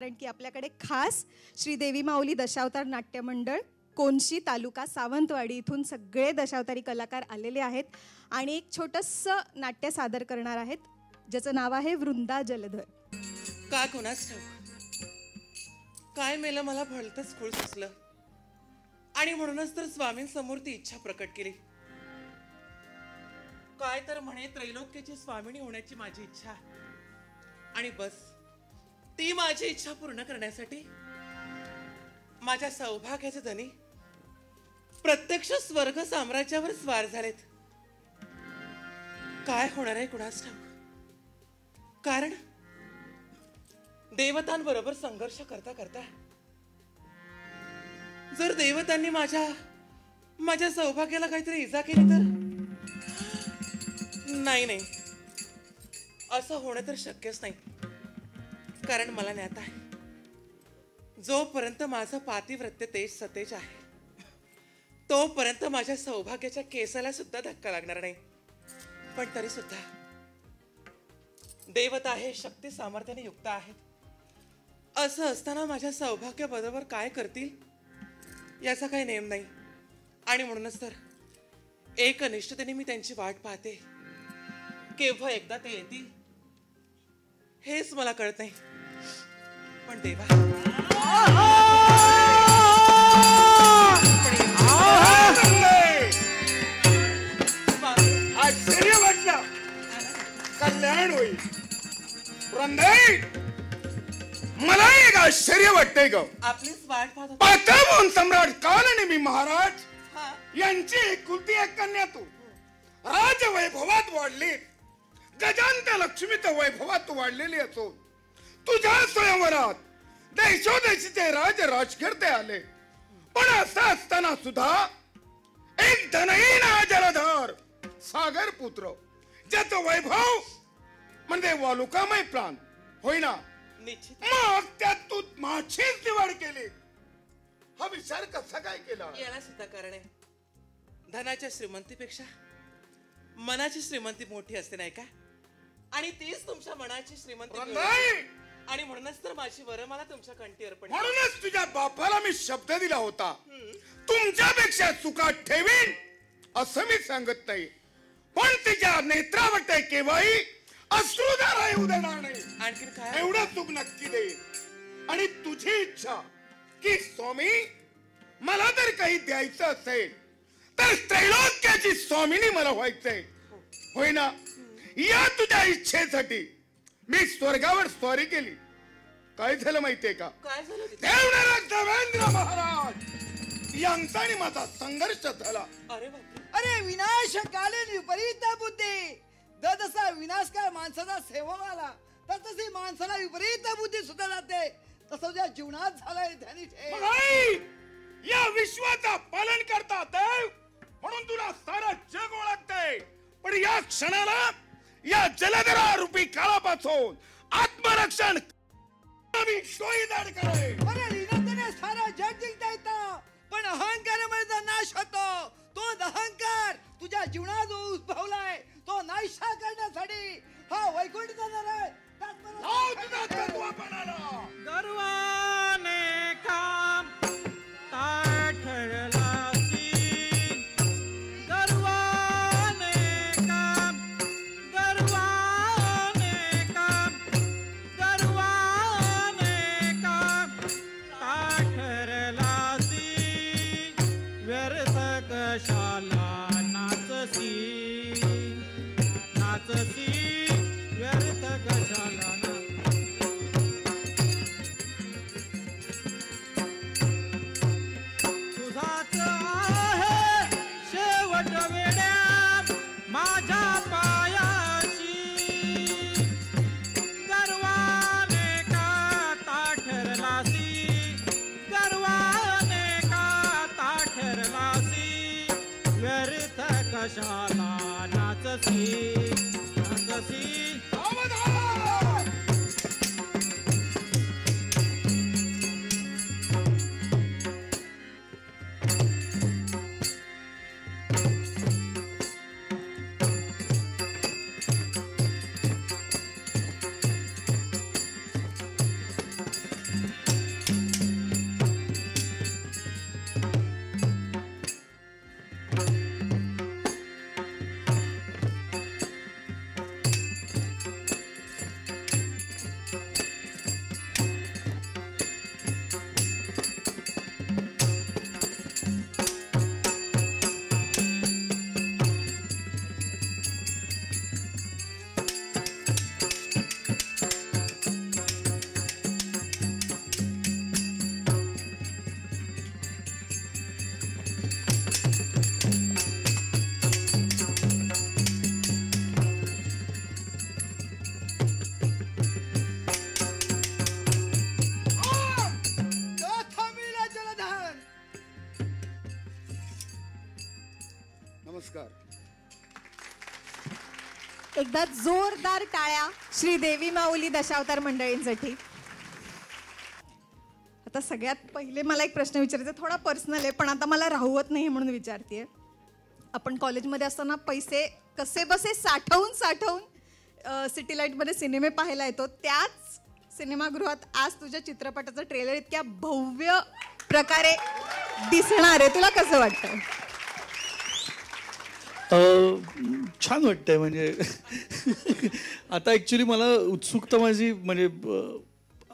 कारण की आपल्याकडे खास श्री देवी माऊली दशावतार नाट्य मंडळ कोनशी तालुका सावंतवाडी इथून सगळे दशावतारी कलाकार आलेले आहेत आणि एक छोटंसं नाट्य सादर करणार आहेत ज्याचं नाव आहे वृंदा जलधर. काय कोणाच ठाऊक काय मेलं मला भलतंच खूळ सुचलं आणि म्हणूनच तर स्वामींसमोर ती इच्छा प्रकट केली. काय तर म्हणे त्रैलोक्याची स्वामिनी होण्याची माझी इच्छा आणि बस ती माझी इच्छा पूर्ण करण्यासाठी माझ्या सौभाग्याचे धनी प्रत्यक्ष स्वर्ग साम्राज्यावर स्वार झालेत. काय होणार आहे कुणास ठाऊक. कारण देवतांबरोबर संघर्ष करता करता जर देवतांनी माझ्या सौभाग्याला काहीतरी इजा केली तर नाही असं होणं तर शक्यच नाही. कारण मला ज्ञात आहे जोपर्यंत माझं पातिव्रत्य तेज सतेज आहे तोपर्यंत माझ्या सौभाग्याच्या केसाला सुद्धा धक्का लागणार नाही. पण तरी सुद्धा देवता आहे शक्ती सामर्थ्याने युक्त आहेत. असं असताना माझ्या सौभाग्य बरोबर काय करतील याचा काही नेम नाही आणि म्हणूनच तर एकनिष्ठतेने मी त्यांची वाट पाहते. केव्हा एकदा ते येतील हेच मला कळत नाही. पण देवा आश्चर्य वाटलं कल्याण होईल. मला एक आश्चर्य वाटतंय ग. आपलीच वाट पाहत पाताळमोहन सम्राट कालनेमी महाराज यांची एकुलती एक कन्या तू राजवैभवात वाढली. गजांत लक्ष्मीत वैभवात वाढलेली असून तुझ्या स्वयंवरात देशोदेशीचे राजकीर्ते आले. पण असं असताना सुद्धा एक धनहीन जलधर सागर पुत्र ज्याचं वैभव म्हणजे वालुकामय प्राण होईना निश्चित. मग त्यात तू माझीच निवड केली. हा विचार कसा काय केला. याला सुद्धा कारण आहे. धनाच्या श्रीमंतीपेक्षा मनाची श्रीमंती मोठी असते नाही का. आणि तीच तुमच्या मनाची श्रीमंती आणि म्हणूनच तर माझी वरमाला तुमच्या कंठी अर्पण. म्हणूनच तुझ्या बापाला मी शब्द दिला होता तुमच्यापेक्षा चुका ठेवीन असं मी सांगत नाही. पण तिच्या नेत्रावरती केव्हाही अश्रुधारा येऊ देणार नाही. आणखीन काय एवढं चूक नक्की दे. आणि तुझी इच्छा की स्वामी मला जर काही द्यायचं असेल तर त्रैलोक्याची स्वामिनी मला व्हायचंय होईना. या तुझ्या इच्छेसाठी मी स्वर्गावर स्वारी केली. काय झालं माहितीये का. काय झालं. देवेंद्र महाराज यांचा आणि माझा संघर्ष झाला. अरे बापरे. अरे विनाश कालीन विपरीत बुद्धी. जसा विनाश काळ माणसाचा सेवक आला तशी माणसाला विपरीत बुद्धी सुद्धा जाते. तसं तुझ्या जीवनात झालंय ध्यानी ठेव. या विश्वाचा पालन करता देव म्हणून तुला सारा जग ओळखते. पण या क्षणाला या जलधरा रूपी काळापासून आत्मरक्षण सारा जग जिंकता येतं पण अहंकारामुळे नाश होतो. तो अहंकार तुझ्या जीवनात जो उद्भवलाय तो नाहीसा करण्यासाठी हा वैकुंठ जाणार आहे. गर्वाने काम ताठरलासी गर्वाने काम ताठरलासी व्यर्थ कशाला नाचसी व्यर्थ कशाला तुझाच आहे शेवट वेड्या माझ्या पायाशी. गर्वाने का ताठरलासी व्यर्थ कशाला नाचसी. नमस्कार. एकदा जोरदार टाळ्या श्री देवी माऊली दशावतार मंडळींसाठी. आता सगळ्यात पहिले मला एक प्रश्न विचारायचा, थोडा पर्सनल आहे पण आता मला राहवत नाही म्हणून विचारतेय. आपण कॉलेजमध्ये असताना पैसे कसे बसे साठवून सिटी लाईटमध्ये सिनेमे पाहायला येतो. त्याच सिनेमागृहात आज तुझ्या चित्रपटाचं ट्रेलर इतक्या भव्य प्रकारे दिसणार आहे. तुला कसं वाटतं? छान वाटतंय. म्हणजे आता ॲक्च्युली मला उत्सुकता माझी म्हणजे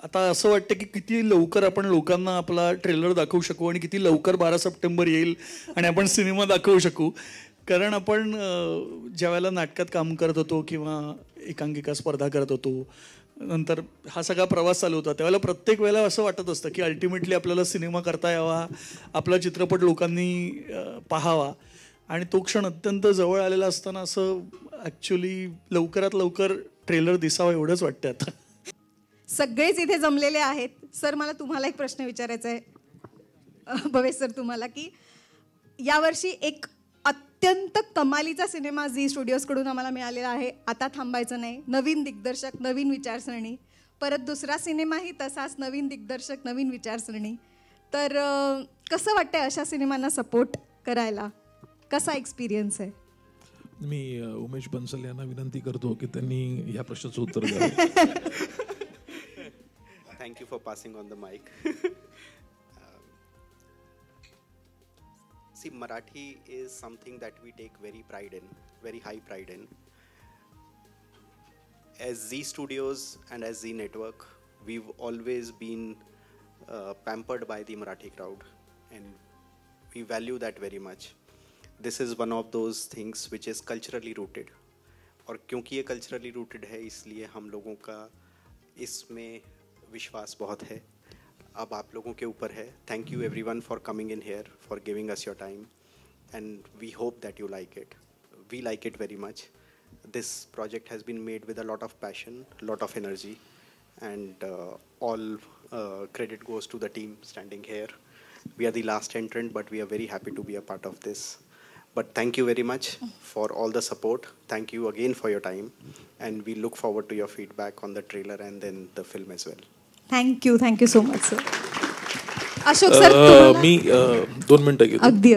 आता असं वाटतं की किती लवकर आपण लोकांना आपला ट्रेलर दाखवू शकू आणि किती लवकर 12 सप्टेंबर येईल आणि आपण सिनेमा दाखवू शकू. कारण आपण ज्या वेळेला नाटकात काम करत होतो किंवा एकांकिका स्पर्धा करत होतो, नंतर हा सगळा प्रवास चालू होता, त्यावेळेला प्रत्येक वेळेला असं वाटत असतं की अल्टिमेटली आपल्याला सिनेमा करता यावा, आपला चित्रपट लोकांनी पाहावा. आणि तो क्षण अत्यंत जवळ आलेला असताना असं ॲक्च्युली लवकरात लवकर ट्रेलर दिसावा एवढंच वाटतं आता. सगळेच इथे जमलेले आहेत. सर, मला तुम्हाला एक प्रश्न विचारायचा आहे भवेश सर तुम्हाला, की यावर्षी एक अत्यंत कमालीचा सिनेमा झी स्टुडिओजकडून आम्हाला मिळालेला आहे, आता थांबायचं नाही. नवीन दिग्दर्शक, नवीन विचारसरणी. परत दुसरा सिनेमाही तसाच, नवीन दिग्दर्शक, नवीन विचारसरणी. तर कसं वाटतंय अशा सिनेमांना सपोर्ट करायला? कसा एक्सपिरियन्स आहे? मी उमेश बन्सल यांना विनंती करतो की त्यांनी या प्रश्नाचं उत्तर द्यावं. Thank you for passing on the mic. See, Marathi is something that we take very high pride in. As Zee Studios and as Zee Network, we've always been pampered by the Marathi crowd, and we value that very much. This is one of those things which is culturally rooted. और क्योंकि ये culturally rooted है, इसलिए हम लोगों का इसमें विश्वास बहुत है. अब आप लोगों के ऊपर है. Thank you everyone for coming in here, for giving us your time, and we hope that you like it. We like it very much. This project has been made with a lot of passion, lot of energy, and all credit goes to the team standing here. We are the last entrant, but we are very happy to be a part of this. But thank you very much for all the support. Thank you again for your time, and we look forward to your feedback on the trailer and then the film as well. Thank you so much sir. Ashok sir, मी 2 मिनिटं घेतो. अगदी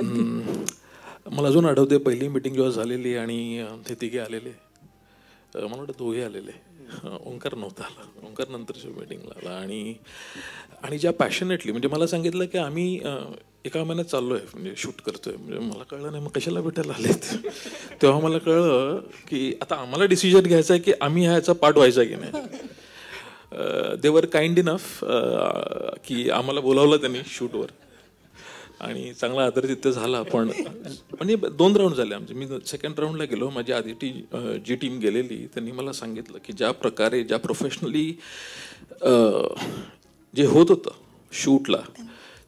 मला अजून आठवते पहिली meeting जेव्हा झालेली आणि ते तिघे आलेले, मला वाटतं दोघे आलेले, ओंकार नव्हता आला. ओंकार नंतरच्या मीटिंगला आला. आणि ज्या पॅशनेटली म्हणजे मला सांगितलं की आम्ही एका महिन्यात चाललोय, म्हणजे शूट करतोय. म्हणजे मला कळलं नाही मग कशाला भेटायला आलेत. तेव्हा मला कळलं की आता आम्हाला डिसिजन घ्यायचा आहे की आम्ही ह्याचा पार्ट व्हायचा की नाही. दे वर काइंड इनफ की आम्हाला बोलावलं त्यांनी शूटवर आणि चांगला आदर तिथे झाला. पण म्हणजे 2 राऊंड झाले आमचे. मी सेकंड राऊंडला गेलो. माझी आधी जी टीम गेलेली त्यांनी मला सांगितलं की ज्या प्रकारे ज्या प्रोफेशनली जे होत होतं शूटला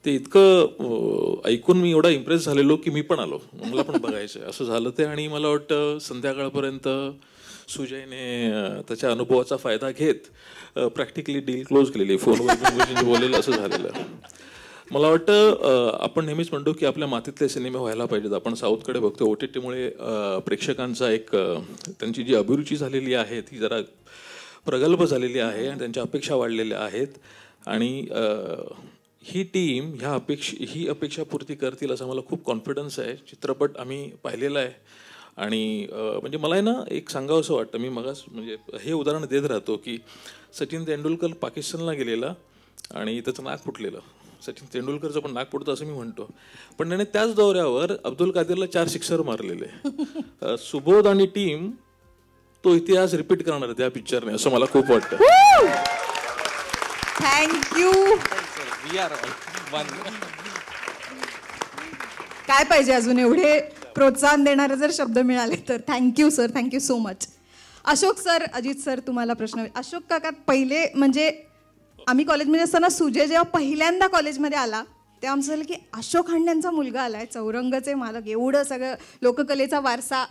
ते इतकं ऐकून मी एवढा इम्प्रेस झालेलो की मी पण आलो, मला पण बघायचं असं झालं ते. आणि मला वाटतं संध्याकाळपर्यंत सुजयने त्याच्या अनुभवाचा फायदा घेत प्रॅक्टिकली डील क्लोज केलेली, फोनवर बोललेलं असं झालेलं. मला वाटतं आपण नेहमीच म्हणतो की आपल्या मातीतले सिनेमे व्हायला पाहिजेत. आपण साऊथकडे बघतो, OTTमुळे प्रेक्षकांचा एक त्यांची जी अभिरुची झालेली आहे ती जरा प्रगल्भ झालेली आहे आणि त्यांच्या अपेक्षा वाढलेल्या आहेत. आणि ही टीम ही अपेक्षा पूर्ती करतील असं मला खूप कॉन्फिडन्स आहे. चित्रपट आम्ही पाहिलेला आहे आणि म्हणजे मला आहे ना एक सांगावं असं वाटतं. मी मगाच म्हणजे हे उदाहरण देत राहतो की सचिन तेंडुलकर पाकिस्तानला गेलेला आणि त्याचं नाक फुटलेलं. सचिन तेंडुलकरचं पण नाक फुटतं असं मी म्हणतो, पण त्याने त्याच दौऱ्यावर अब्दुल कादीरला 4 सिक्सर मारलेले. सुबोध आणि टीम तो इतिहास रिपीट करणार त्या पिक्चरने असं मला खूप वाटतं. थँक्यू. काय पाहिजे अजून? एवढे प्रोत्साहन देणारे जर शब्द मिळाले तर thank you sir, thank you so much. Ashok sir, Ajit sir, तुम्हाला प्रश्न. अशोक काका, पहिले म्हणजे आम्ही कॉलेजमध्ये असताना सुजय जेव्हा पहिल्यांदा कॉलेजमध्ये आला तेव्हा आमचं झालं की अशोक हांड्यांचा मुलगा आलाय, चौरंगचे मालक, एवढं सगळं लोककलेचा वारसा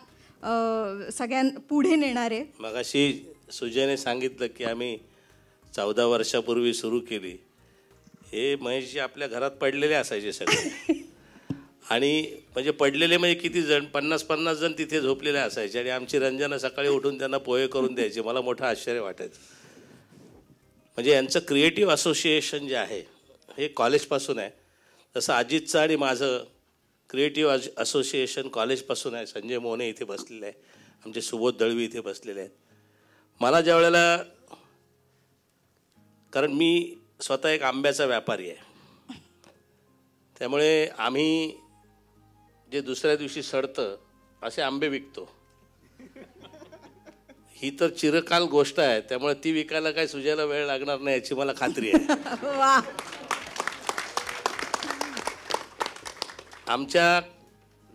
पुढे नेणारे. मगाशी सुजयने सांगितलं की आम्ही 14 वर्षापूर्वी सुरू केली. हे महेशजी आपल्या घरात पडलेले असायचे सगळे. आणि म्हणजे पडलेले म्हणजे किती जण 50-50 जण तिथे झोपलेले असायचे आणि आमची रंजना सकाळी उठून त्यांना पोहे करून द्यायची. मला मोठं आश्चर्य वाटायचं. म्हणजे यांचं क्रिएटिव्ह असोसिएशन जे आहे हे कॉलेजपासून आहे. जसं अजितचं आणि माझं क्रिएटिव्ह असोसिएशन कॉलेजपासून आहे. संजय मोहने इथे बसलेले आहे, आमचे सुबोध दळवी इथे बसलेले आहेत. मला ज्या वेळेला, कारण मी स्वतः एक आंब्याचा व्यापारी आहे, त्यामुळे आम्ही जे दुसऱ्या दिवशी सडतं असे आंबे विकतो. ही तर चिरकाल गोष्ट आहे, त्यामुळे ती विकायला काही सुजायला वेळ लागणार नाही याची मला खात्री आहे. वा. आमच्या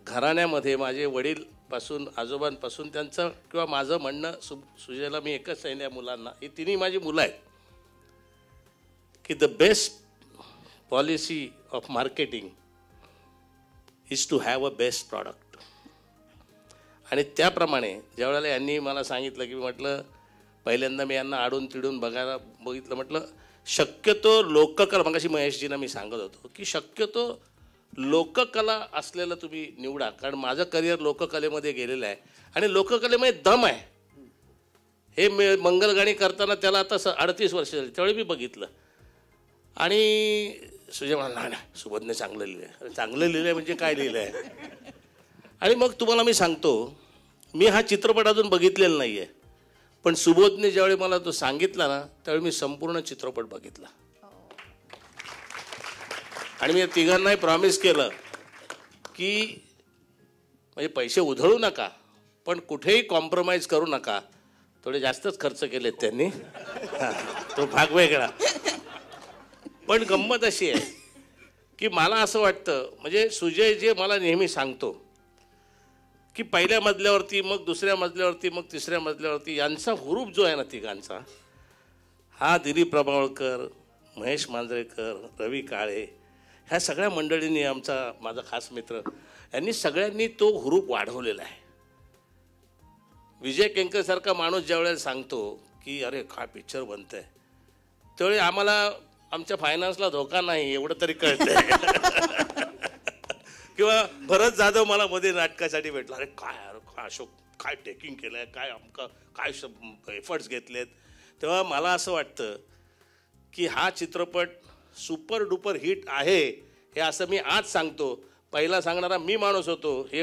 घराण्यामध्ये माझे वडील पासून आजोबांपासून त्यांचं किंवा माझं म्हणणं सुजयला मी एकच सांगितलं या मुलांना, ही तिन्ही माझी मुलं आहेत, की the best policy of marketing is to have a best product. आणि त्याप्रमाणे ज्यावेळेला यांनी मला सांगितलं, की म्हटलं पहिल्यांदा मी यांना आडून तिडून बघितलं, म्हटलं शक्यतो लोककला, मगाशी महेशजींना मी सांगत होतो की शक्यतो लोककला असलेलं तुम्ही निवडा, कारण माझं करिअर लोककलेमध्ये गेलेलं आहे आणि लोककलेमध्ये दम आहे. हे मंगलगाणी करताना त्याला आता 38 वर्ष झाली, त्यावेळी मी बघितलं. आणि सुजय म्हणाला, नाही सुबोधने चांगलं लिहिलं आहे. चांगलं लिहिलं आहे म्हणजे काय लिहिलं आहे? आणि मग तुम्हाला मी सांगतो, मी हा चित्रपट अजून बघितलेला नाही आहे, पण सुबोधने ज्यावेळी मला तो सांगितला ना, त्यावेळी मी संपूर्ण चित्रपट बघितला. आणि मी तिघांनाही प्रॉमिस केलं की म्हणजे पैसे उधळू नका, पण कुठेही कॉम्प्रोमाइज करू नका. थोडे जास्तच खर्च केलेत त्यांनी, तो भाग वेगळा. पण गंमत अशी आहे की मला असं वाटतं, म्हणजे सुजय जे मला नेहमी सांगतो की पहिल्या मजल्यावरती, मग दुसऱ्या मजल्यावरती, मग तिसऱ्या मजल्यावरती यांचा हुरूप जो आहे ना तिघांचा, हा दिलीप प्रभावळकर, महेश मांजरेकर, रवी काळे, ह्या सगळ्या मंडळींनी, माझा खास मित्र, यांनी सगळ्यांनी तो हुरूप वाढवलेला आहे. विजय केंकरसारखा माणूस ज्यावेळेला सांगतो की अरे काय पिक्चर बनतंय, त्यावेळी आम्हाला आमच्या फायनान्सला धोका नाही एवढं तरी कळतंय. किंवा भरत जाधव मला मध्ये नाटकासाठी भेटला, अरे काय अशोक काय टेकिंग केलं आहे, काय आमका काय एफर्ट्स घेतलेत. तेव्हा मला असं वाटतं की हा चित्रपट सुपर डुपर हिट आहे, हे असं मी आज सांगतो. पहिला सांगणारा मी माणूस होतो, हे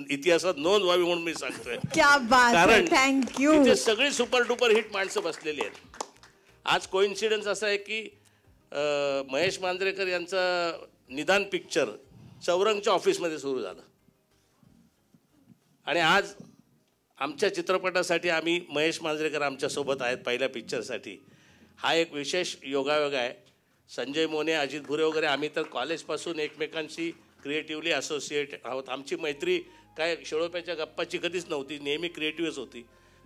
इतिहासात नोंद व्हावी म्हणून मी सांगतोय. कारण इथे सगळी सुपर डुपर हिट माणसं बसलेली आहेत. आज कोइन्सिडन्स असा आहे की महेश मांजरेकर यांचं निदान पिक्चर चौरंगच्या ऑफिसमध्ये सुरू झालं आणि आज आमच्या चित्रपटासाठी आम्ही महेश मांजरेकर आमच्यासोबत आहेत पहिल्या पिक्चरसाठी. हा एक विशेष योगायोग आहे. संजय मोने, अजित भुरे वगैरे आम्ही तर कॉलेजपासून एकमेकांशी क्रिएटिव्हली असोसिएट आहोत. आमची मैत्री काय शेळोप्याच्या गप्पाची कधीच नव्हती, नेहमी क्रिएटिव्हच होती.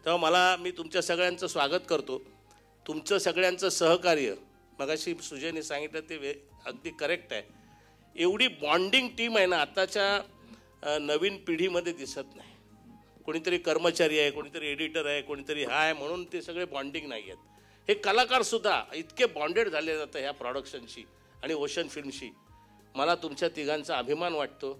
तेव्हा मी तुमच्या सगळ्यांचं स्वागत करतो. तुमचं सगळ्यांचं सहकार्य, मगाशी सुजयने सांगितलं ते अगदी करेक्ट आहे. एवढी बॉन्डिंग टीम आहे ना, आताच्या नवीन पिढीमध्ये दिसत नाही. कोणीतरी कर्मचारी आहे, कोणीतरी एडिटर आहे, कोणीतरी हा आहे, म्हणून ते सगळे बॉन्डिंग नाही आहेत. हे कलाकारसुद्धा इतके बॉन्डेड झाले जातं ह्या प्रोडक्शनशी आणि ओशन फिल्मशी. मला तुमच्या तिघांचा अभिमान वाटतो.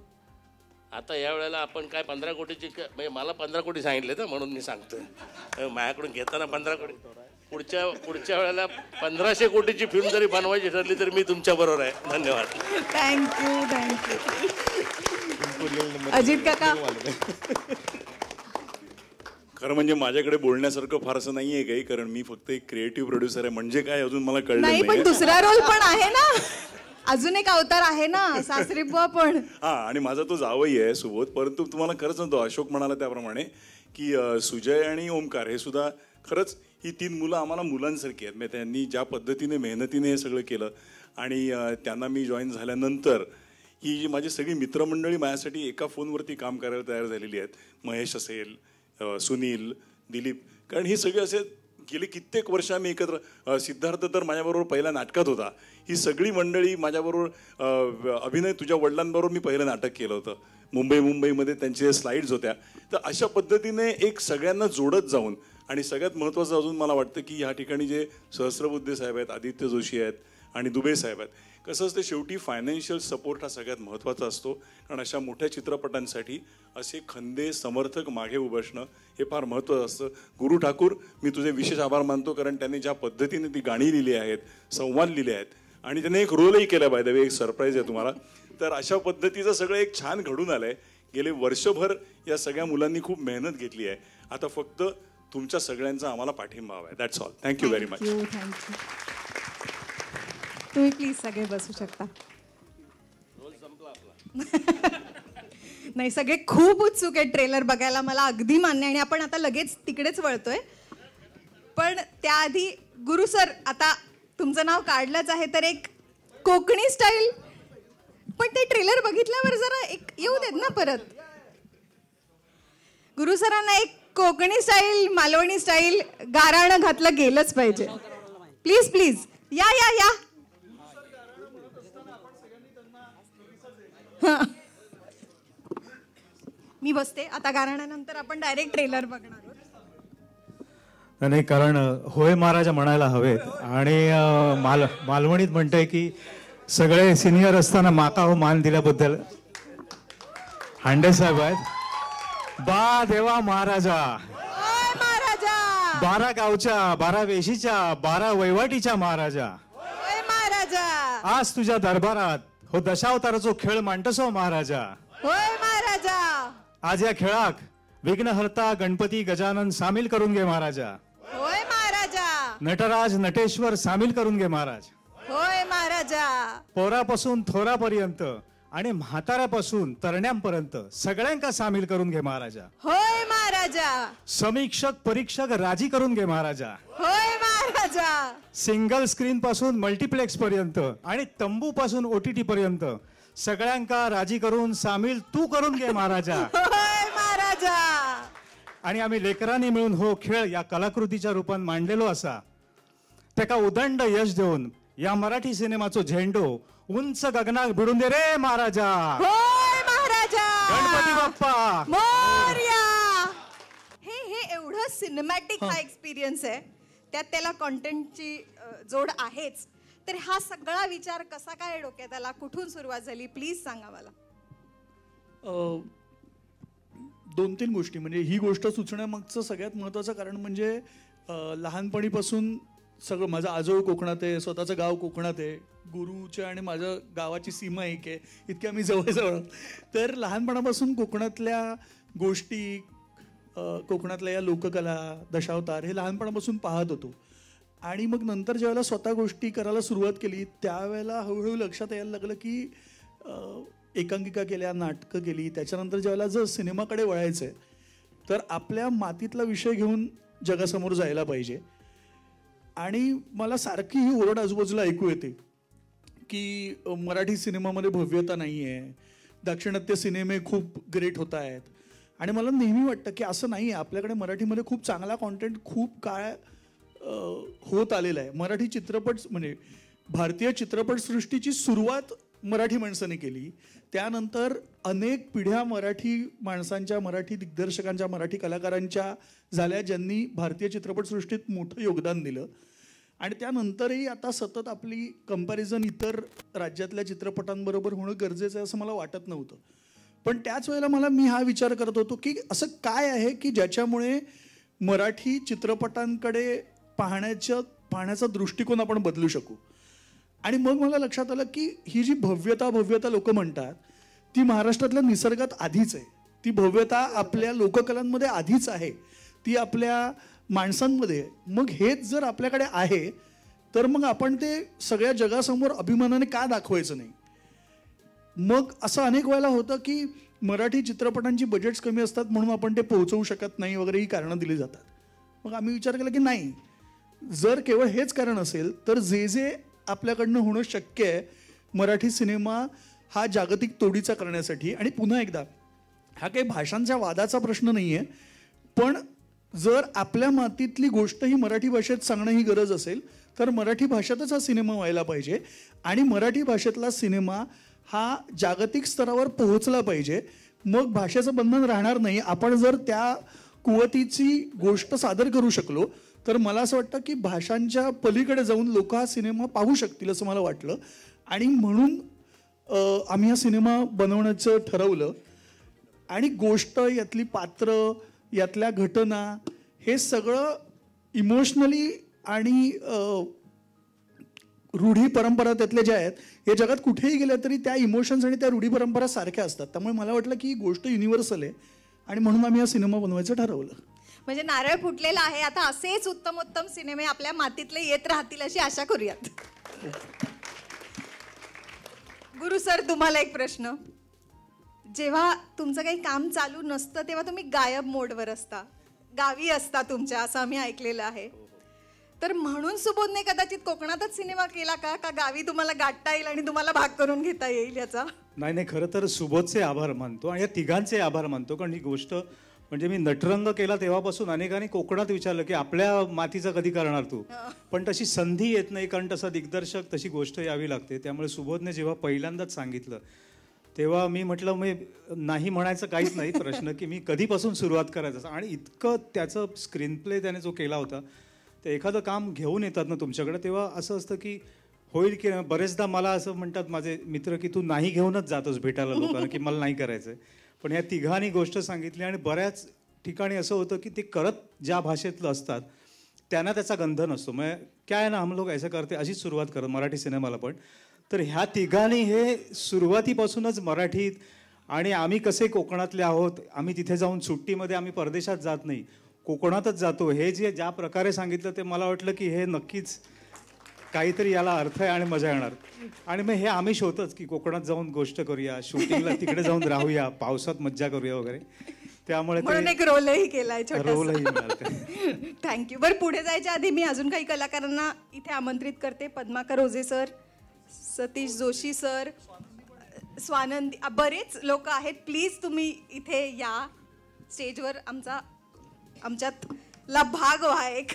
आता यावेळेला आपण काय 15 कोटीची, म्हणजे मला 15 कोटी सांगितले तर म्हणून मी सांगतोय, माझ्याकडून घेताना 15 कोटी. पुढच्या वेळेला 1500 कोटीची फिल्म जरी बनवायची ठरली तरी मी तुमच्या बरोबर आहे. धन्यवाद. थँक्यू. अजित काका. खरं म्हणजे माझ्याकडे बोलण्यासारखं फारसं नाहीये काही, कारण मी फक्त एक क्रिएटिव्ह प्रोड्युसर आहे. म्हणजे काय अजून मला कळलं नाही, पण दुसरा रोल पण आहे ना, अजून एक अवतार आहे ना, सासरी बुवा पण. हा, आणि माझा तो जावई आहे सुबोध. परंतु तुम्हाला खरंच म्हणतो, अशोक म्हणाला त्याप्रमाणे की सुजय आणि ओमकार हे सुद्धा खरंच ही 3 मुलं आम्हाला मुलांसारखी आहेत. म्हणजे त्यांनी ज्या पद्धतीने मेहनतीने हे सगळं केलं आणि त्यांना मी जॉईन झाल्यानंतर ही जी माझी सगळी मित्रमंडळी माझ्यासाठी एका फोनवरती काम करायला तयार झालेली आहेत. महेश असेल, सुनील, दिलीप, कारण ही सगळी असे गेली कित्येक वर्ष आम्ही एकत्र. सिद्धार्थ तर माझ्याबरोबर पहिल्या नाटकात होता. ही सगळी मंडळी माझ्याबरोबर अभिनय, तुझ्या वडिलांबरोबर मी पहिलं नाटक केलं होतं मुंबईमध्ये, त्यांचे स्लाइड्स होत्या. तर अशा पद्धतीने एक सगळ्यांना जोडत जाऊन, आणि सगळ्यात महत्त्वाचं अजून मला वाटतं की ह्या ठिकाणी जे सहस्रबुद्धे साहेब आहेत, आदित्य जोशी आहेत, आणि दुबे साहेब आहेत. कसं असतं शेवटी फायनान्शियल सपोर्ट हा सगळ्यात महत्त्वाचा असतो, कारण अशा मोठ्या चित्रपटांसाठी असे खंदे समर्थक मागे उभं असणं हे फार महत्त्वाचं असतं. गुरु ठाकूर, मी तुझे विशेष आभार मानतो, कारण त्यांनी ज्या पद्धतीने ती गाणी लिहिली आहेत, संवाद लिहिले आहेत आणि त्याने एक रोलही केला. बाय द वे, एक सरप्राईज आहे तुम्हाला. तर अशा पद्धतीचं सगळं एक छान घडून आलं आहे. गेले वर्षभर या सगळ्या मुलांनी खूप मेहनत घेतली आहे. आता फक्त तुमच्या सगळ्यांचा आम्हाला पाठिंबा हवा आहे. That's all. Thank you very much. Thank you. तुम्ही प्लीज सगळे बसू शकता. नाही, सगळे खूप उत्सुक आहेत ट्रेलर बघायला, मला अगदी मान्य. आणि आपण आता लगेच तिकडेच वळतोय. पण त्याआधी गुरु सर, आता तुमचं नाव काढलंच आहे तर एक कोकणी स्टाईल, पण ते ट्रेलर बघितल्यावर जरा एक येऊ देत ना परत. गुरु सरांना एक कोकणी स्टाईल, मालवणी स्टाईल गाराणं घातलं गेलंच पाहिजे. प्लीज प्लीज या या या. मी बसते आता. गाराण्यानंतर आपण डायरेक्ट ट्रेलर बघणार आहोत. नाही, कारण होय महाराजा म्हणायला हवेत. आणि मालवणीत म्हणतंय की सगळे सिनियर असताना माका हो मान दिल्याबद्दल. हांडे साहेब आहेत. बा देवा महाराजा, 12 गावच्या, 12 वेशीच्या, 12 वैवाटीच्या महाराजा, आज तुझ्या दरबारात हो दशावताराचो खेळ मांडसो महाराजा. होय महाराजा. आज या खेळाक विघ्नहर्ता गणपती गजानन सामील करून घे महाराजा. होय महाराजा. नटराज नटेश्वर सामील करून घे महाराज. होय महाराजा. पोरापासून थोरापर्यंत आणि म्हाताऱ्यापासून तरण्यांपर्यंत सगळ्यांका सामील करून घे महाराजा. होय महाराजा. समीक्षक परीक्षक राजी करून घे महाराजा. होय महाराजा. सिंगल स्क्रीन पासून मल्टीप्लेक्स पर्यंत आणि तंबू पासून OTT पर्यंत सगळ्यांका राजी करून सामील तू करून घे महाराजा. होय महाराजा. आणि आम्ही लेकरांनी मिळून हो खेळ या कलाकृतीच्या रूपात मांडलेलो असा, त्याका उदंड यश देऊन या मराठी सिनेमाचो झेंडो उंच गगनात भिडून दे रे महाराजा. होय महाराजा. गणपती बाप्पा मोरया. हे एवढं सिनेमॅटिक हा एक्सपिरियन्स आहे, त्यात त्याला कंटेंटची जोड आहेच. तर हा सगळा विचार कसा काय डोक्यात आला, कुठून सुरुवात झाली, प्लीज सांगा मला. 2-3 गोष्टी. म्हणजे ही गोष्ट सुचण्यामागचं सगळ्यात महत्त्वाचं कारण म्हणजे लहानपणीपासून सगळं माझं आजोळ कोकणात आहे, स्वतःचं गाव कोकणात आहे, गुरुच्या आणि माझ्या गावाची सीमा एक आहे, इतके आम्ही जवळ. तर लहानपणापासून कोकणातल्या गोष्टी, कोकणातल्या या लोककला, दशावतार हे लहानपणापासून पाहत होतो. आणि मग नंतर ज्यावेळेला स्वतः गोष्टी करायला सुरुवात केली त्यावेळेला हळूहळू लक्षात यायला लागलं की एकांकिका केल्या, नाटकं केली, त्याच्यानंतर ज्यावेळेला जर सिनेमाकडे वळायचं आहे तर आपल्या मातीतला विषय घेऊन जगासमोर जायला पाहिजे. आणि मला सारखी ही ओरड आजूबाजूला ऐकू येते की मराठी सिनेमामध्ये भव्यता नाही आहे, दाक्षिणात्य सिनेमे खूप ग्रेट होत आहेत. आणि मला नेहमी वाटतं की असं नाही आहे. आपल्याकडे मराठीमध्ये खूप चांगला कॉन्टेंट खूप काळ होत आलेला आहे. मराठी चित्रपट म्हणजे भारतीय चित्रपटसृष्टीची सुरुवात मराठी माणसाने केली, त्यानंतर अनेक पिढ्या मराठी माणसांच्या, मराठी दिग्दर्शकांच्या, मराठी कलाकारांच्या झाल्या ज्यांनी भारतीय चित्रपटसृष्टीत मोठं योगदान दिलं. आणि त्यानंतरही आता सतत आपली कंपॅरिझन इतर राज्यातल्या चित्रपटांबरोबर होणं गरजेचं आहे असं मला वाटत नव्हतं. पण त्याच वेळेला मी हा विचार करत होतो की असं काय आहे की ज्याच्यामुळे मराठी चित्रपटांकडे पाहण्याचा दृष्टिकोन आपण बदलू शकू. आणि मग मला लक्षात आलं की ही जी भव्यता लोक म्हणतात ती महाराष्ट्रातल्या निसर्गात आधीच आहे. ती भव्यता आपल्या लोककलांमध्ये आधीच आहे, ती आपल्या माणसांमध्ये आहे. मग हेच जर आपल्याकडे आहे तर मग आपण ते सगळ्या जगासमोर अभिमानाने का दाखवायचं नाही. मग असं अनेक वेळेला होतं की मराठी चित्रपटांची बजेट्स कमी असतात म्हणून आपण ते पोहोचवू शकत नाही वगैरे ही कारणं दिली जातात. मग आम्ही विचार केला की नाही, जर केवळ हेच कारण असेल तर जे आपल्याकडनं होणं शक्य आहे मराठी सिनेमा हा जागतिक तोडीचा करण्यासाठी. आणि पुन्हा एकदा हा काही भाषांच्या वादाचा प्रश्न नाही आहे, पण जर आपल्या मातीतली गोष्ट ही मराठी भाषेत सांगणं ही गरज असेल तर मराठी भाषेतच हा सिनेमा व्हायला पाहिजे. आणि मराठी भाषेतला सिनेमा हा जागतिक स्तरावर पोहोचला पाहिजे. मग भाषेचं बंधन राहणार नाही. आपण जर त्या कुवतीची गोष्ट सादर करू शकलो तर मला असं वाटतं की भाषांच्या पलीकडे जाऊन लोक हा सिनेमा पाहू शकतील असं मला वाटलं आणि म्हणून आम्ही हा सिनेमा बनवण्याचं ठरवलं. आणि गोष्ट, यातली पात्र, यातल्या घटना हे सगळं इमोशनली आणि रूढी परंपरा त्यातल्या ज्या आहेत हे जगात कुठेही गेल्या तरी त्या इमोशन्स आणि त्या रूढी परंपरा सारख्या असतात. त्यामुळे मला वाटलं की ही गोष्ट युनिव्हर्सल आहे आणि म्हणून आम्ही हा सिनेमा बनवायचं ठरवलं. म्हणजे नारळ फुटलेला आहे. आता असेच उत्तम उत्तम सिनेमे आपल्या मातीतले येत राहतील अशी आशा करूयात. गुरु सर, तुम्हाला एक प्रश्न. जेव्हा तुमचं काही काम चालू नसतं तेव्हा तुम्ही गायब मोडवर असता, गावी असता तुमच्या, असं आम्ही ऐकलेलं आहे. तर म्हणून सुबोधने कदाचित कोकणातच सिनेमा केला का गावी तुम्हाला गाठता येईल आणि तुम्हाला भाग करून घेता येईल याचा? नाही, खरं तर सुबोधचे आभार मानतो आणि या तिघांचे आभार मानतो. कारण ही गोष्ट म्हणजे मी नटरंग केला तेव्हापासून अनेकांनी कोकणात विचारलं की आपल्या मातीचं कधी करणार तू, पण तशी संधी येत नाही. कारण तसा दिग्दर्शक, तशी गोष्ट यावी लागते. त्यामुळे सुबोधने जेव्हा पहिल्यांदाच सांगितलं तेव्हा मी म्हटलं मी नाही म्हणायचं काहीच नाही प्रश्न, की मी कधीपासून सुरुवात करायचं. आणि इतकं त्याचं स्क्रीन प्ले त्याने जो केला होता, ते एखादं काम घेऊन येतात ना तुमच्याकडे तेव्हा असं असतं की होईल की. बरेचदा मला असं म्हणतात माझे मित्र की तू नाही घेऊनच जातोस भेटायला लोकांना, की मला नाही करायचं. पण या तिघांनी गोष्ट सांगितली आणि बऱ्याच ठिकाणी असं होतं की ते करत ज्या भाषेतलं असतात त्यांना त्याचा गंध नसतो. मग काय ना हम लोग ऐसा करते, अशीच सुरुवात करत मराठी सिनेमाला पण. तर ह्या तिघांनी हे सुरुवातीपासूनच मराठीत, आणि आम्ही कसे कोकणातले आहोत, आम्ही तिथे जाऊन सुट्टीमध्ये आम्ही परदेशात जात नाही, कोकणातच जातो, हे जे ज्या प्रकारे सांगितलं ते मला वाटलं की हे नक्कीच काहीतरी याला अर्थ आहे आणि मजा येणार. आणि मग हे आमिष होतंच की कोकणात जाऊन गोष्ट करूया, शूटिंगला तिकडे जाऊन राहूया, पावसात मज्जा करूया वगैरे. त्यामुळे म्हणून एक रोलही केलाय, रोलही थँक्यू. बरं, पुढे जायच्या आधी मी अजून काही कलाकारांना इथे आमंत्रित करते. पद्माकर ओझे सर, सतीश जोशी सर, स्वानंदी, बरेच लोक आहेत. प्लीज तुम्ही इथे या स्टेजवर, आमच्यातला भाग व्हा एक.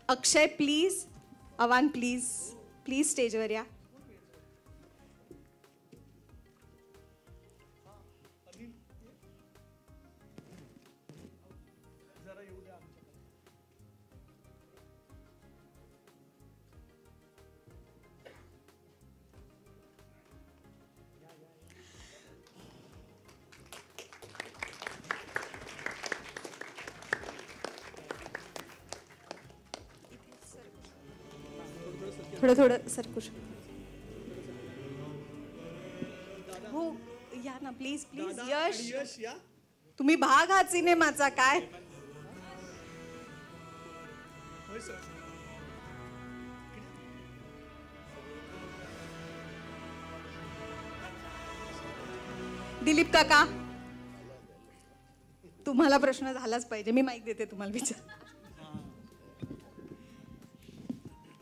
अक्षय प्लीज, अवान प्लीज, प्लीज स्टेजवर या. थोडं सरकुश. हो या ना प्लीज प्लीज. यश, तुम्ही भाग आहात सिनेमाचा. काय दिलीप काका, तुम्हाला प्रश्न झालाच पाहिजे. मी माईक देते तुम्हाला, विचार.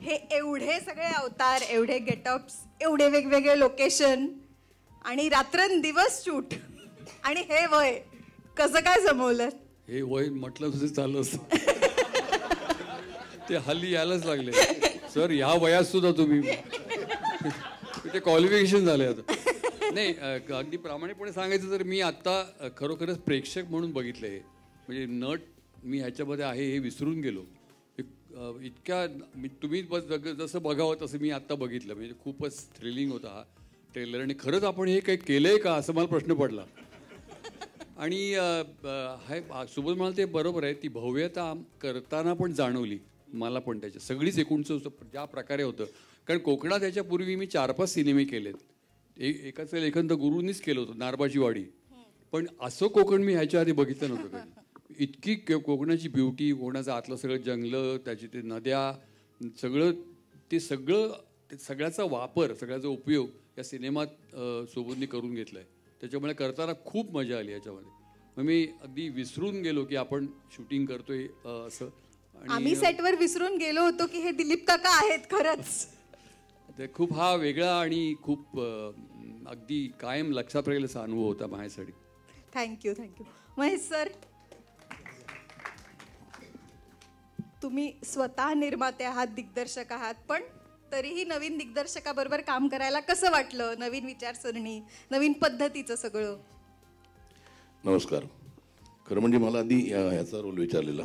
हे एवढे सगळे अवतार, एवढे गेटअप्स, एवढे वेगवेगळे लोकेशन आणि रात्रंदिवस शूट, आणि हे वय कसं काय जमवलं? हे वय म्हटलं तुझं चाललं असतं. ते हल्ली यायलाच लागले सर. ह्या वयात सुद्धा तुम्ही ते क्वालिफिकेशन झाले आता. नाही, अगदी प्रामाणिकपणे सांगायचं तर मी आत्ता खरोखरच प्रेक्षक म्हणून बघितलं आहे. म्हणजे नट मी ह्याच्यामध्ये आहे हे विसरून गेलो. इतक्या तुम्ही जसं बघावं तसं मी आत्ता बघितलं. म्हणजे खूपच थ्रिलिंग होता हा ट्रेलर. आणि खरंच आपण हे काही केलं आहे का असं मला प्रश्न पडला. आणि हाय सुबोध म्हणाल ते बरोबर आहे. ती भव्यता करताना पण जाणवली मला पण त्याच्या सगळीच एकूणचं ज्या प्रकारे होतं. कारण कोकणात याच्यापूर्वी मी 4-5 सिनेमे केलेत. एकाचं लेखन तर गुरूंनीच केलं होतं, नारबाची वाडी. पण असं कोकण मी ह्याच्या आधी बघितलं नव्हतं कधी. इतकी कोकणाची ब्युटी, कोकणाचं आतलं सगळं जंगलं, त्याची ते नद्या, सगळ्याचा वापर, सगळ्याचा उपयोग या सिनेमात सोबतनी करून घेतला आहे. त्याच्यामुळे करताना खूप मजा आली याच्यामध्ये. मग मी अगदी विसरून गेलो की आपण शूटिंग करतोय असं. आम्ही सेटवर विसरून गेलो होतो की हे दिलीप काका आहेत खरंच. ते खूप हा वेगळा आणि खूप अगदी कायम लक्षात राहील असा अनुभव होता माझ्यासाठी. थँक्यू. महेश सर, तुम्ही स्वतः निर्माते आहात, दिग्दर्शक आहात, पण तरीही नवीन दिग्दर्शकाबरोबर काम करायला कसं वाटलं? नवीन विचारसरणी, नवीन पद्धतीचं सगळं. नमस्कार. खरं म्हणजे मला आधी ह्याचा रोल विचारलेला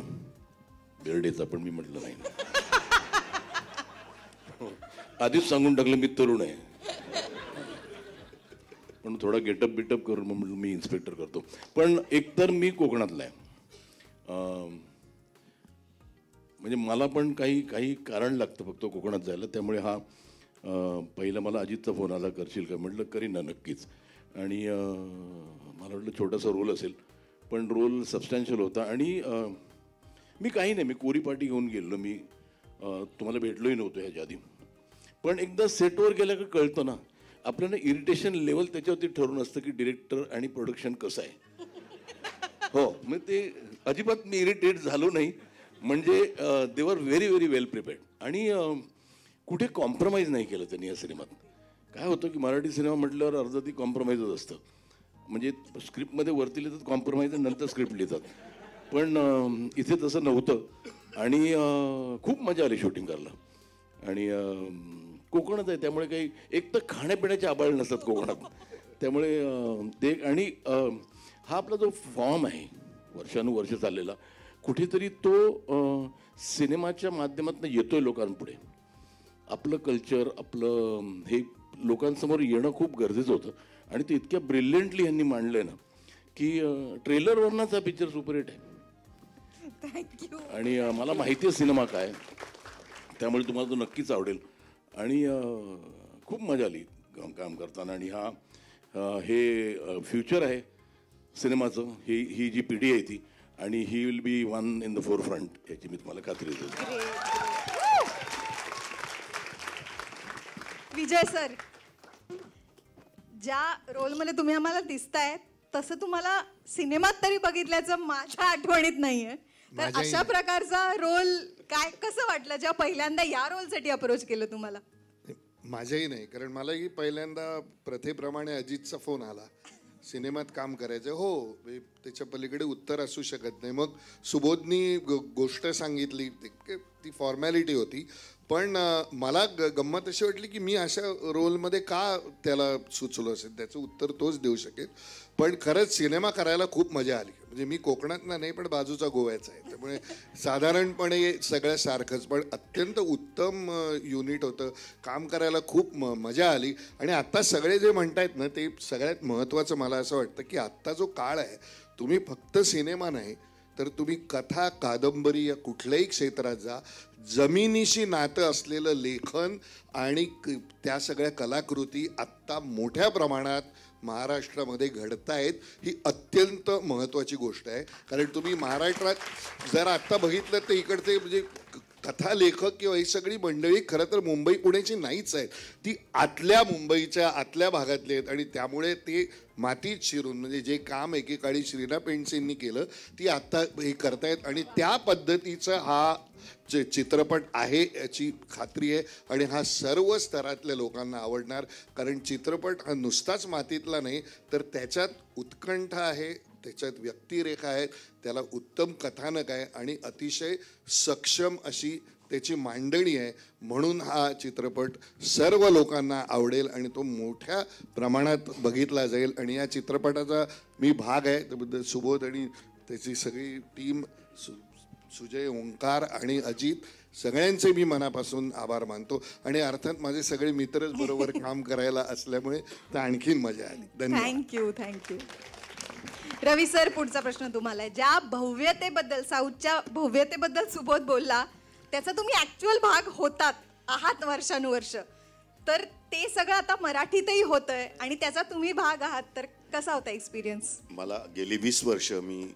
बेर्डेचा, पण मी म्हटलं नाही. आधीच सांगून टाकलं मी तरुण आहे, पण थोडा गेटअप बिटअप करून म्हटलं मी इन्स्पेक्टर करतो. पण एकतर मी कोकणातला आहे, म्हणजे मला पण काही कारण लागतं फक्त कोकणात जायला. त्यामुळे हा पहिला मला अजितचा फोन आला, करशील का? म्हटलं करीन ना नक्कीच. आणि मला वाटलं छोटासा रोल असेल, पण रोल सबस्टॅन्शियल होता. आणि मी काही नाही, मी कोरी पार्टी घेऊन गेलो. मी तुम्हाला भेटलोही नव्हतो ह्याच्या आधी. पण एकदा सेटवर गेल्या का कळतं ना, आपल्याला इरिटेशन लेवल त्याच्यावरती ठरवून असतं की डिरेक्टर आणि प्रोडक्शन कसं आहे. हो, मग ते अजिबात मी इरिटेट झालो नाही. म्हणजे दे वर व्हेरी व्हेरी वेल प्रिपेअर्ड. आणि कुठे कॉम्प्रोमाइज नाही केलं त्यांनी या सिनेमात. काय होतं की मराठी सिनेमा म्हटल्यावर अर्ध ती कॉम्प्रोमाइजच असतं. म्हणजे स्क्रिप्टमध्ये वरती लिहितात कॉम्प्रोमाइज आणि नंतर स्क्रिप्ट लिहितात. पण इथे तसं नव्हतं. आणि खूप मजा आली शूटिंग करायला. आणि कोकणात आहे त्यामुळे काही एक तर खाण्यापिण्याचे आबाळ नसतात कोकणात. त्यामुळे ते आणि हा आपला जो फॉर्म आहे वर्षानुवर्ष चाललेला, कुठेतरी तो सिनेमाच्या माध्यमातून येतोय लोकांपुढे. आपलं कल्चर, आपलं हे लोकांसमोर येणं खूप गरजेचं होतं. आणि ते इतक्या ब्रिलियंटली यांनी मांडलंय ना की ट्रेलरवरनाच हा पिक्चर सुपरहिट आहे. थँक्यू. आणि मला माहिती आहे सिनेमा काय, त्यामुळे तुम्हाला तो नक्कीच आवडेल. आणि खूप मजा आली काम करताना. आणि हे फ्युचर आहे सिनेमाचं, ही जी पिढी आहे ती. आणि he will be one in the four front, याची मी तुम्हाला खात्री देतो. विजय सर, ज्या रोलमध्ये तुम्ही आम्हाला दिसताय तसं तुम्हाला सिनेमात तरी बघितल्याचं माझ्या आठवणीत नाहीये. तर अशा प्रकारचा रोल काय कसं वाटलं जेव्हा पहिल्यांदा या रोलसाठी अप्रोच केलं तुम्हाला? माझ्याही नाही, कारण मलाही पहिल्यांदा प्रथेप्रमाणे अजितचा फोन आला, सिनेमात काम करायचं. हो, त्याच्या पलीकडे उत्तर असू शकत नाही. मग सुबोधनी गोष्ट सांगितली, ती फॉर्मॅलिटी होती. पण मला गंमत अशी वाटली की मी अशा रोलमध्ये का त्याला सुचलो असेल, त्याचं उत्तर तोच देऊ शकेल. पण खरंच सिनेमा करायला खूप मजा आली. म्हणजे मी कोकणातला नाही, पण बाजूचा गोव्याचा आहे, त्यामुळे साधारणपणे सगळं सारखंच, पण अत्यंत उत्तम युनिट होतं. काम करायला खूप मजा आली. आणि आत्ता सगळे जे म्हणतायत ना, ते सगळ्यात महत्त्वाचं मला असं वाटतं की आत्ता जो काळ आहे, तुम्ही फक्त सिनेमा नाही तर तुम्ही कथा, कादंबरी या कुठल्याही क्षेत्रात जा, जमिनीशी नातं असलेलं लेखन आणि त्या सगळ्या कलाकृती आत्ता मोठ्या प्रमाणात महाराष्ट्रामध्ये घडतायत. ही अत्यंत महत्त्वाची गोष्ट आहे. कारण तुम्ही महाराष्ट्रात जर आत्ता बघितलं तर इकडचे म्हणजे कथा लेखक किंवा ही सगळी मंडळी खरं तर मुंबई पुण्याची नाहीच आहेत, ती आतल्या मुंबईच्या आतल्या भागातली आहेत. आणि त्यामुळे ते मातीत शिरून म्हणजे जे काम एकेकाळी श्रीना पेंडसेंनी केलं ती आत्ता हे करतायत. आणि त्या पद्धतीचा हा चित्रपट आहे याची खात्री आहे. आणि हा सर्व स्तरातल्या लोकांना आवडणार, कारण चित्रपट हा नुसताच मातीतला नाही तर त्याच्यात उत्कंठा आहे, त्याच्यात व्यक्तिरेखा आहेत, त्याला उत्तम कथानक आहे आणि अतिशय सक्षम अशी त्याची मांडणी आहे. म्हणून हा चित्रपट सर्व लोकांना आवडेल आणि तो मोठ्या प्रमाणात बघितला जाईल. आणि या चित्रपटाचा मी भाग आहे, त्याबद्दल सुबोध आणि त्याची सगळी टीम, सुजय, ओंकार आणि अजित, सगळ्यांचे मी मनापासून आभार मानतो. आणि अर्थात माझे सगळे मित्रच बरोबर काम करायला असल्यामुळे तर आणखीन मजा आली. धन्यवाद. थँक्यू. रवी सर, पुढचा प्रश्न तुम्हाला आहे. ज्या भव्यतेबद्दल, साऊथच्या भव्यतेबद्दल सुबोध बोलला, त्याचा तुम्ही ऍक्च्युअल भाग आहात वर्षानुवर्ष, तर ते सगळं आता मराठीतही होतंय आणि त्याचा तुम्ही भाग आहात, तर कसा होता एक्सपिरियन्स? मला गेली 20 वर्ष मी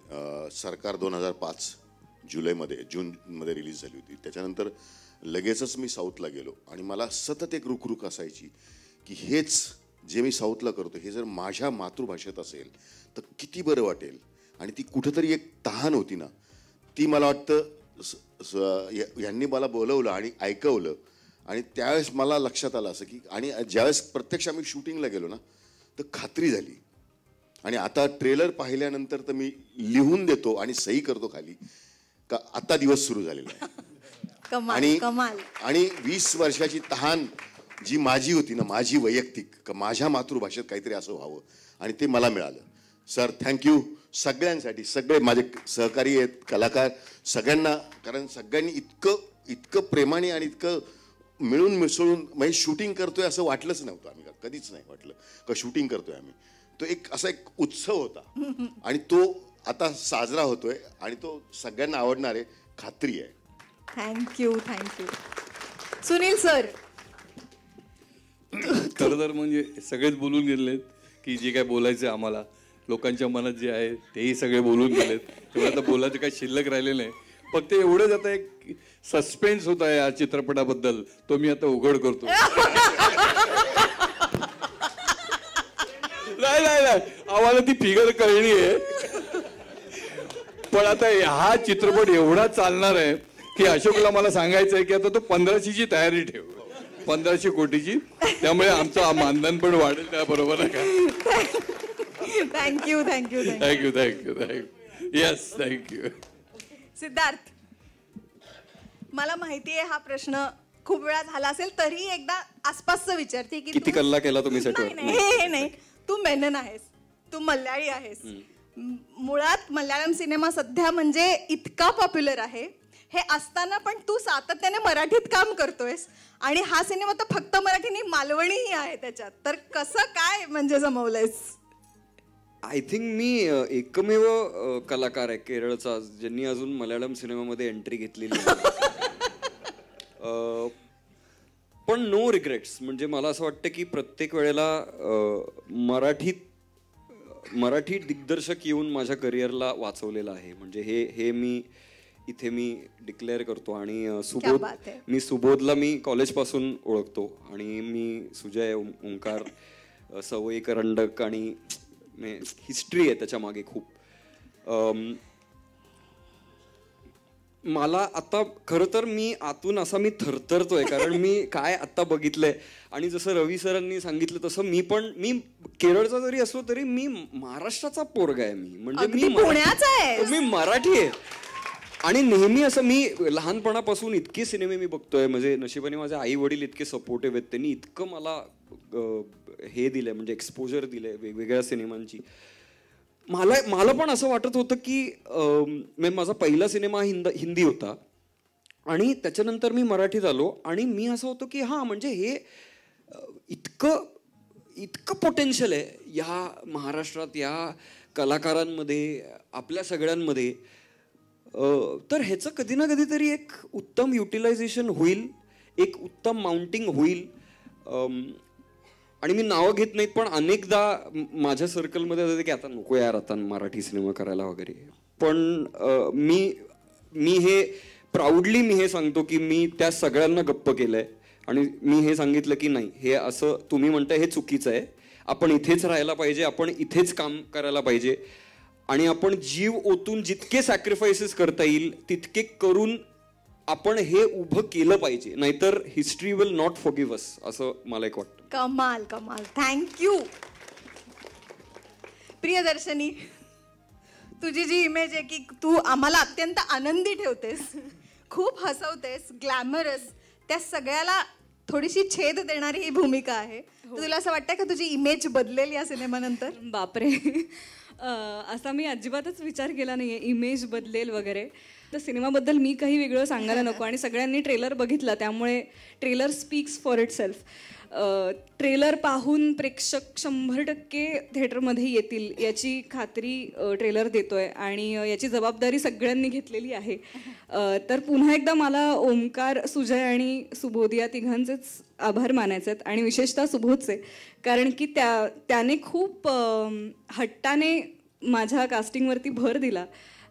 सरकार 2005 जूनमध्ये रिलीज झाली होती. त्याच्यानंतर लगेचच मी साऊथला गेलो आणि मला सतत एक रुखरुख असायची की हेच जे मी साऊथला करतो हे जर माझ्या मातृभाषेत असेल तर किती बरं वाटेल. आणि ती कुठेतरी एक तहान होती ना, ती मला वाटतं यांनी मला बोलवलं आणि ऐकवलं. आणि त्यावेळेस मला लक्षात आलं असं की, आणि ज्यावेळेस प्रत्यक्ष आम्ही शूटिंगला गेलो ना तर खात्री झाली. आणि आता ट्रेलर पाहिल्यानंतर तर मी लिहून देतो आणि सही करतो खाली का आता दिवस सुरू झालेला आहे. आणि कमाल. आणि 20 वर्षाची तहान जी माझी होती ना, माझी वैयक्तिक, माझ्या मातृभाषेत काहीतरी असं व्हावं, आणि ते मला मिळालं. सर थँक्यू सगळ्यांसाठी, सगळे माझे सहकारी आहेत, कलाकार, सगळ्यांना. कारण सगळ्यांनी इतकं प्रेमाने आणि इतकं मिळून मिसळून म्हणजे शूटिंग करतोय असं वाटलंच नव्हतं. आम्ही कधीच नाही वाटलं का शूटिंग करतोय आम्ही. तो असा एक उत्सव होता आणि तो आता साजरा होतोय आणि तो सगळ्यांना आवडणार आहे, खात्री आहे. थँक्यू. सुनील सर. खरं तर म्हणजे सगळेच बोलून गेलेत की जे काय बोलायचं आम्हाला, लोकांच्या मनात जे आहे तेही सगळे बोलून गेलेत. तेव्हा आता बोलायचं काही शिल्लक राहिले नाही. फक्त एवढंच आता एक सस्पेन्स होता या चित्रपटाबद्दल, तो मी आता उघड करतो. नाही आम्हाला ती फिगर कळली आहे, पण आता हा चित्रपट एवढा चालणार आहे की अशोकला मला सांगायचं आहे की आता तो 1500ची तयारी ठेव, 1500 कोटीची. त्यामुळे आमचं मानधन पण वाढेल त्याबरोबर आहे का. थँक्यू. Yes thank you. सिद्धार्थ, मला माहितीये हा प्रश्न खूप वेळा झाला असेल, तरी एकदा आसपासचं विचारते की किती कल्ला केला तुम्ही सेटवर? नाही, तू मेनन आहेस, तू मल्याळी आहेस. मुळात मल्याळम सिनेमा सध्या म्हणजे इतका पॉप्युलर आहे, हे असताना पण तू सातत्याने मराठीत काम करतोयस आणि हा सिनेमा तर फक्त मराठी नाही, मालवणीही आहे त्याच्यात. तर कसं काय म्हणजे जमवलंयस? आय थिंक मी एकमेव कलाकार आहे केरळचा ज्यांनी अजून मल्याळम सिनेमामध्ये एंट्री घेतलेली आहे. पण नो रिग्रेट्स. म्हणजे मला असं वाटतं की प्रत्येक वेळेला मराठी दिग्दर्शक येऊन माझ्या करिअरला वाचवलेलं आहे. म्हणजे हे मी डिक्लेअर करतो. आणि मी सुबोधला मी कॉलेजपासून ओळखतो आणि मी सुजय, ओंकार, सवई करंडक आणि हिस्ट्री आहे त्याच्या मागे खूप. मला आता खरं तर मी आतून असा मी थरथरतोय, कारण मी काय आता बघितलंय. आणि जसं रवी सरांनी सांगितलं तसं मी केरळचा जरी असलो तरी मी महाराष्ट्राचा पोरगा आहे. म्हणजे मी मराठी आहे. आणि नेहमी असं मी लहानपणापासून इतके सिनेमे मी बघतोय. म्हणजे नशिबाने माझे आई वडील इतके सपोर्टिव्ह आहेत, त्यांनी इतकं मला हे दिलंय, म्हणजे एक्सपोजर दिलंय वेगवेगळ्या सिनेमांची. मला पण असं वाटत होतं की माझा पहिला सिनेमा हिंदी होता आणि त्याच्यानंतर मी मराठीत आलो आणि मी असं होतो की हां म्हणजे हे इतकं पोटेन्शियल आहे या महाराष्ट्रात, या कलाकारांमध्ये, आपल्या सगळ्यांमध्ये. तर ह्याचं कधी ना कधीतरी एक उत्तम युटिलायझेशन होईल, एक उत्तम माउंटिंग होईल. आणि मी नावं घेत नाहीत, पण अनेकदा माझ्या सर्कलमध्ये होते की आता नको यार, आता मराठी सिनेमा करायला वगैरे. पण मी हे प्राऊडली मी हे सांगतो की मी त्या सगळ्यांना गप्प केलंय आणि मी हे सांगितलं की नाही, हे असं तुम्ही म्हणताय हे चुकीचं आहे, आपण इथेच राहायला पाहिजे, आपण इथेच काम करायला पाहिजे आणि आपण जीव ओतून जितके सॅक्रिफायसेस करता येईल तितके करून आपण हे उभं केलं पाहिजे, नाहीतर हिस्ट्री विल नॉट फॉरगिव्ह अस, असं मला एक वाटतं. कमाल. थँक्यू. प्रियदर्शनी, तुझी जी इमेज आहे की तू आम्हाला अत्यंत आनंदी ठेवतेस, खूप हसवतेस, ग्लॅमरस, त्या सगळ्याला थोडीशी छेद देणारी ही भूमिका आहे. तुला असं वाटतं का तुझी इमेज बदलेल या सिनेमानंतर? बापरे, असा मी अजिबातच विचार केला नाहीये इमेज बदलेल वगैरे. तर सिनेमाबद्दल मी काही वेगळं सांगायला नको. आणि सगळ्यांनी ट्रेलर बघितला त्यामुळे trailer speaks for it self. Trailer पाहून प्रेक्षक 100% थिएटरमध्ये येतील याची खात्री ट्रेलर देतोय आणि याची जबाबदारी सगळ्यांनी घेतलेली आहे. तर पुन्हा एकदा मला ओमकार, सुजय आणि सुबोध या तिघांचेच आभार मानायचे आहेत आणि विशेषतः सुबोधचे, कारण की त्याने खूप हट्टाने माझ्या कास्टिंगवरती भर दिला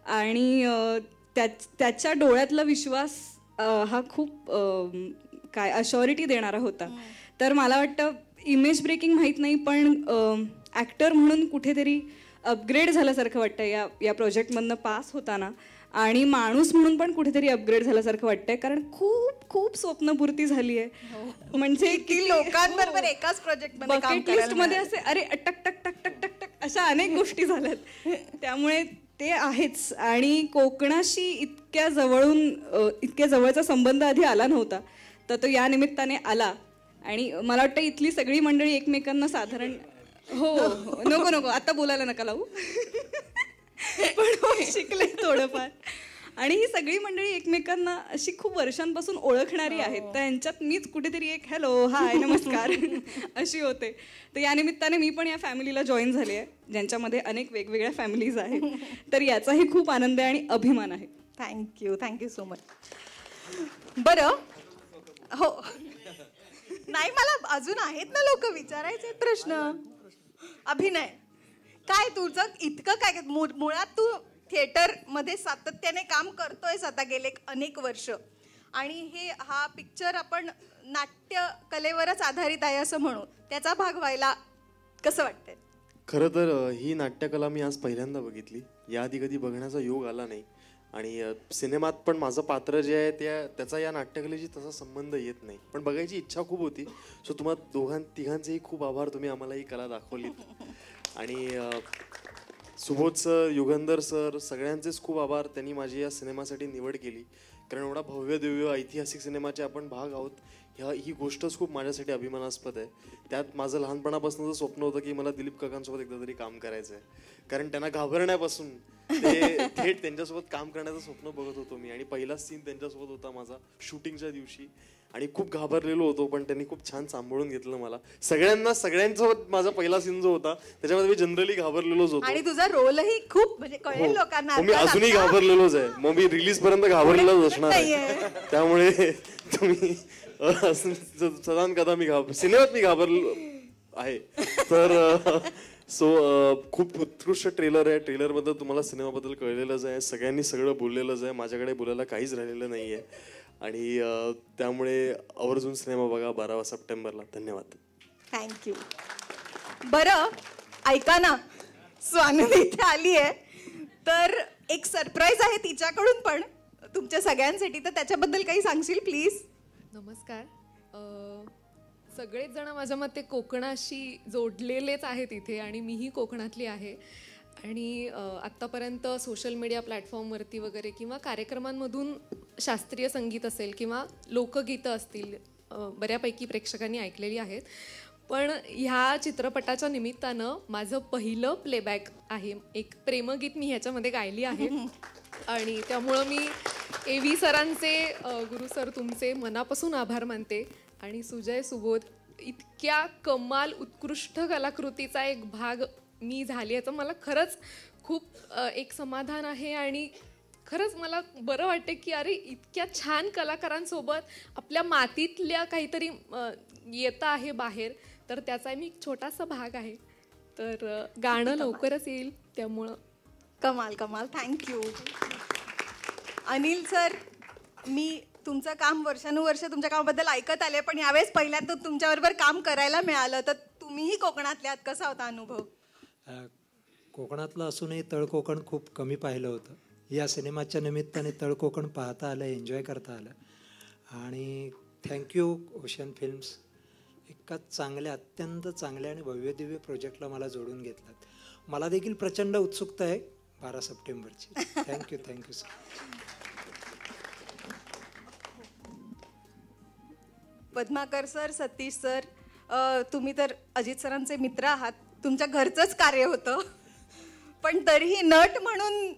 आणि त्याच्या डोळ्यातला विश्वास हा खूप काय अशॉरिटी देणारा होता. तर मला वाटतं इमेज ब्रेकिंग माहीत नाही, पण ॲक्टर म्हणून कुठेतरी अपग्रेड झाल्यासारखं वाटतं या प्रोजेक्टमधनं पास होताना. आणि माणूस म्हणून पण कुठेतरी अपग्रेड झाल्यासारखं वाटतंय, कारण खूप खूप स्वप्नपूर्ती झाली आहे. म्हणजे की लोकांबरोबर एकाच प्रोजेक्टमध्ये बकेट लिस्टमध्ये असे अरे टक टक टक टक टक टक अशा अनेक गोष्टी झाल्यात. त्यामुळे ते आहेच. आणि कोकणाशी इतक्या जवळचा संबंध आधी आला नव्हता, तर तो या निमित्ताने आला. आणि मला वाटतं इथली सगळी मंडळी एकमेकांना साधारण नको आता बोलायला नका लावू पण शिकले थोडंफार. आणि ही सगळी मंडळी एकमेकांना अशी खूप वर्षांपासून ओळखणारी आहेत. तर यांच्यात मीच कुठेतरी एक हॅलो हाय नमस्कार अशी होते. तर या निमित्ताने मी पण या फॅमिलीला जॉईन झाली आहे, ज्यांच्यामध्ये अनेक वेगवेगळ्या फॅमिलीज आहेत. तर याचाही खूप आनंद आहे आणि अभिमान आहे. Thank you so much. बरं, हो नाही, मला अजून आहेत ना लोक विचारायचे प्रश्न. अभिनय काय तुझं इतकं काय, मुळात तू थिएटर मध्ये सातत्याने काम करतोयस आता गेले अनेक वर्ष, आणि हा पिक्चर आपण नाट्य कलेवरच आधारित आहे असं म्हणू, त्याचा भाग व्हायला कसं वाटतंय? खरं तर ही नाट्यकला मी आज पहिल्यांदा बघितली, याआधी कधी बघण्याचा योग आला नाही. आणि सिनेमात पण माझं पात्र जे आहे त्याचा या नाट्यकलेशी तसा संबंध येत नाही, पण बघायची इच्छा खूप होती. सो तुम्हा तिघांचेही खूप आभार, तुम्ही आम्हाला ही कला दाखवलीत. आणि सुबोध सर, युगंधर सर, सगळ्यांचेच खूप आभार, त्यांनी माझी या सिनेमासाठी निवड केली. कारण एवढा भव्य दिव्य ऐतिहासिक सिनेमाचे आपण भाग आहोत, ही गोष्टच खूप माझ्यासाठी अभिमानास्पद आहे. त्यात माझं लहानपणापासूनचं स्वप्न होतं की मला दिलीप काकांसोबत एकदा तरी काम करायचं आहे. कारण त्यांना घाबरण्यापासून ते थेट त्यांच्यासोबत काम करण्याचं स्वप्न बघत होतो मी. आणि पहिला सीन त्यांच्यासोबत होता माझा शूटिंगच्या दिवशी, आणि खूप घाबरलेलो होतो, पण त्यांनी खूप छान सांभाळून घेतलं मला. सगळ्यांसोबत माझा पहिला सीन जो होता त्याच्यामध्ये मी जनरली घाबरलेलोच होतो. आणि तुझा रोलही खूप म्हणजे कळेल लोकांना. मी अजूनही घाबरलेलोच आहे, मग मी रिलीज पर्यंत घाबरलेलोच असणार आहे. त्यामुळे तुम्ही सदान कदा सिनेमात मी घाबरलो आहे. तर खूप उत्कृष्ट ट्रेलर आहे. ट्रेलर बद्दल तुम्हाला सिनेमाबद्दल कळलेलंच आहे, सगळ्यांनी सगळं बोललेलंच आहे, माझ्याकडे बोलायला काहीच राहिलेलं नाहीये. आणि त्यामुळे आवर्जून सिनेमा बघा 12 सप्टेंबरला. धन्यवाद. थँक्यू. बरं ऐका ना, स्वानंदी इथे आली आहे, तर एक सरप्राईज आहे तिच्याकडून पण तुमच्या सगळ्यांसाठी, तर त्याच्याबद्दल काही सांगशील प्लीज? नमस्कार. सगळेच जण माझ्या मते कोकणाशी जोडलेलेच आहेत इथे, आणि मीही कोकणातली आहे. आणि आत्तापर्यंत सोशल मीडिया प्लॅटफॉर्मवरती वगैरे किंवा कार्यक्रमांमधून शास्त्रीय संगीत असेल किंवा लोकगीतं असतील बऱ्यापैकी प्रेक्षकांनी ऐकलेली आहेत. पण ह्या चित्रपटाच्या निमित्तानं माझं पहिलं प्लेबॅक आहे, एक प्रेमगीत मी ह्याच्यामध्ये गायली आहे. आणि त्यामुळं मी AV सरांचे, गुरु सर तुमचे मनापासून आभार मानते. आणि सुजय, सुबोध, इतक्या कमाल उत्कृष्ट कलाकृतीचा एक भाग मी झाली, याचं मला खरंच खूप एक समाधान आहे. आणि खरंच मला बरं वाटतं की अरे इतक्या छान कलाकारांसोबत आपल्या मातीतल्या काहीतरी येतं आहे बाहेर, तर त्याचा मी एक छोटासा भाग आहे. तर गाणं लवकरच येईल, त्यामुळं कमाल. थँक्यू. अनिल सर, मी तुमचं काम वर्षानुवर्ष तुमच्या कामाबद्दल ऐकत आले, पण यावेळेस पहिल्यांदा तुमच्याबरोबर काम करायला मिळालं, तर तुम्हीही कोकणातल्यात, कसा होता अनुभव? कोकणातलं असूनही तळ कोकण खूप कमी पाहिलं होतं. या सिनेमाच्या निमित्ताने तळ कोकण पाहता आलं, एन्जॉय करता आलं. आणि थँक्यू ओशन फिल्म्स, एका अत्यंत चांगल्या आणि भव्य दिव्य प्रोजेक्टला मला जोडून घेतलं. मला देखील प्रचंड उत्सुकता आहे 12 सप्टेंबरची. Thank you sir. Padmakar sir, Satish sir, तुम्ही तर अजित सरांचे मित्र आहात, तुमच्या घरचंच कार्य होतं, पण तरीही नट म्हणून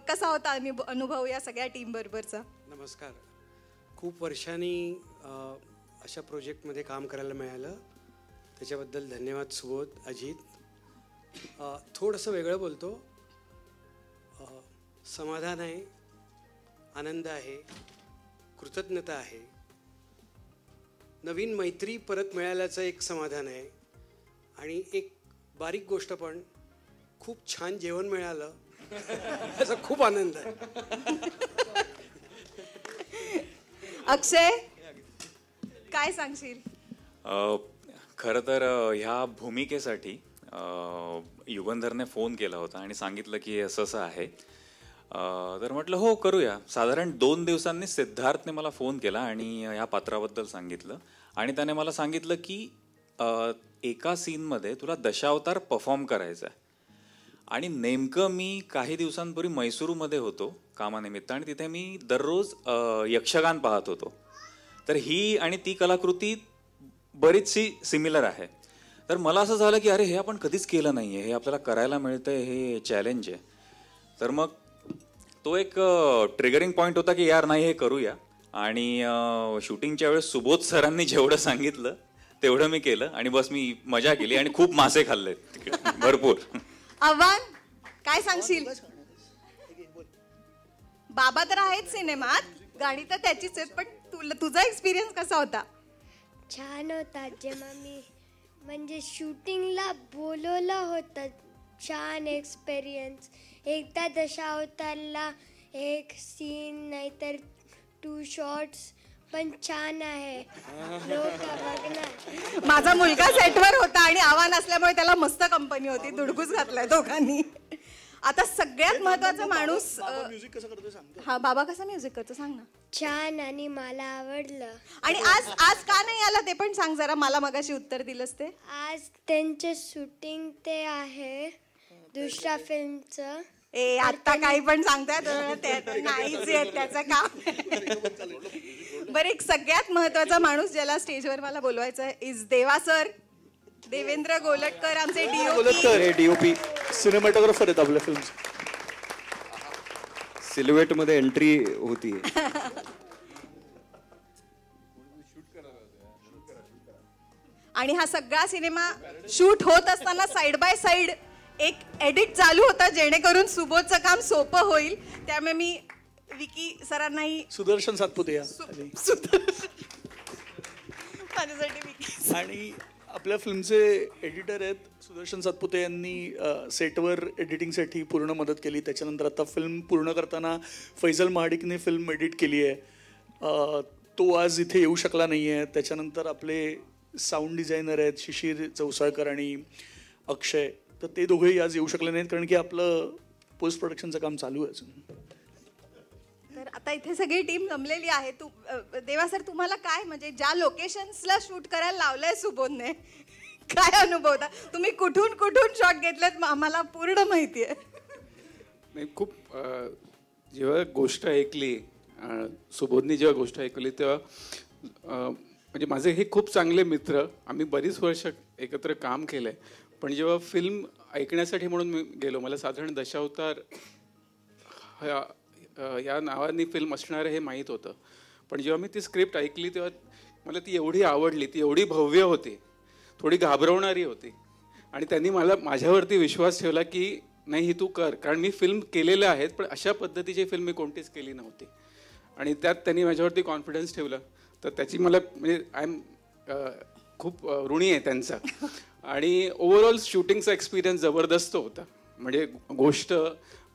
कसा होता अनुभव या सगळ्या टीम बरोबरचा? नमस्कार. खूप वर्षांनी अशा प्रोजेक्टमध्ये काम करायला मिळालं, त्याच्याबद्दल धन्यवाद सुबोध, अजित. थोडंसं वेगळं बोलतो. समाधान आहे, आनंद आहे, कृतज्ञता आहे, नवीन मैत्री परत मिळाल्याचं एक समाधान आहे, आणि एक बारीक गोष्ट पण, खूप छान जेवण मिळालं याचा खूप आनंद आहे. अक्षय, काय सांगशील? खरं तर ह्या भूमिकेसाठी युगंधरने फोन केला होता आणि सांगितलं की असं आहे. तर म्हटलं हो करूया. साधारण 2 दिवसांनी सिद्धार्थने मला फोन केला आणि ह्या पात्राबद्दल सांगितलं. आणि त्याने मला सांगितलं की एका सीनमध्ये तुला दशावतार परफॉर्म करायचा आहे. आणि नेमकं मी काही दिवसांपूर्वी मैसूरमध्ये होतो कामानिमित्त आणि तिथे मी दररोज यक्षगान पाहत होतो. तर ही आणि ती कलाकृती बरीचशी सिमिलर आहे. तर मला असं झालं की अरे हे आपण कधीच केलं नाही आहे, हे आपल्याला करायला मिळतंय, हे चॅलेंज आहे. तर मग तो एक ट्रिगरिंग पॉईंट होता की यार नाही हे करूया. आणि शूटिंगच्या वेळेस सुबोध सरांनी जेवढं सांगितलं तेवढं मी केलं आणि बस मी मजा केली आणि खूप मासे खाल्ले भरपूर. आव्हान काय सांगशील? बाबा तर आहेत सिनेमात, गाणी तर त्याचीच आहेत, पण तुझा एक्सपिरियन्स कसा होता? छान होता. जेव्हा मी म्हणजे शूटिंगला बोलवलं होतं, छान एक्सपिरियन्स. एकदा दशावतारला एक सीन नाहीतर 2 शॉट्स पण छान आहे. माझा मुलगा सेटवर होता आणि आव्हान असल्यामुळे त्याला मस्त कंपनी होती, दुडगूस घातलाय दोघांनी. आता सगळ्यात महत्वाचा माणूस. हा बाबा कसा म्युझिक करतो सांग ना. छान आणि मला आवडलं. आणि आज आज का नाही आला ते पण सांग जरा, मला मगाशी उत्तर दिलंस ते. आज त्यांचे शूटिंग ते आहे दुसऱ्या फिल्मचं. आता काही पण सांगताय नाहीच येत त्याचं काम. बरं, एक सगळ्यात महत्वाचा माणूस ज्याला स्टेजवर मला बोलवायचं आहे इज देवा सर. देवेंद्र गोलटकर आमचे डीओपी सिनेमॅटोग्राफर आहेत आपल्या फिल्म. सिल्हुएट मध्ये एंट्री होती. आणि हा सगळा सिनेमा शूट होत असताना साइड बाय साइड एक एडिट चालू होता जेणेकरून सुबोधचं काम सोपं होईल. त्यामुळे मी विकी सरांनाही सुदर्शन सातपुते माझ्यासाठी विकी आणि आपल्या फिल्मचे एडिटर आहेत सुदर्शन सातपुते यांनी सेटवर एडिटिंगसाठी पूर्ण मदत केली. त्याच्यानंतर आता फिल्म पूर्ण करताना फैजल महाडिकने फिल्म एडिट केली आहे. तो आज इथे येऊ शकला नाही आहे. त्याच्यानंतर आपले साऊंड डिझायनर आहेत शिशिर चौसाळकर आणि अक्षय, तर ते दोघेही आज येऊ शकले नाहीत कारण की आपलं पोस्ट प्रोडक्शनचं काम चालू आहे अजून. तर आता इथे सगळी टीम जमलेली आहे. देवा सर तुम्हाला काय म्हणजे ज्या लोकेशन्सला शूट करायला लावलंय सुबोधने, काय अनुभव होता? तुम्ही कुठून कुठून शॉट घेतलेत आम्हाला पूर्ण माहिती आहे. नाही, खूप जेव्हा गोष्ट ऐकली सुबोधनी जेव्हा गोष्ट ऐकली तेव्हा म्हणजे माझे हे खूप चांगले मित्र, आम्ही बरीच वर्ष एकत्र काम केलंय. पण जेव्हा फिल्म ऐकण्यासाठी म्हणून मी गेलो, मला साधारण दशावतार या नावाने फिल्म असणार हे माहीत होतं. पण जेव्हा मी ती स्क्रिप्ट ऐकली तेव्हा मला ती एवढी आवडली, ती एवढी भव्य होती, थोडी घाबरवणारी होती. आणि त्यांनी माझ्यावरती विश्वास ठेवला की नाही ही तू कर, कारण मी फिल्म केलेल्या आहेत पण अशा पद्धतीची फिल्म मी कोणतीच केली नव्हती. आणि त्यात त्यांनी माझ्यावरती कॉन्फिडन्स ठेवलं, तर त्याची मला म्हणजे आय एम खूप ऋणी आहे त्यांचा. आणि ओव्हरऑल शूटिंगचा एक्सपिरियन्स जबरदस्त होता. म्हणजे गोष्ट,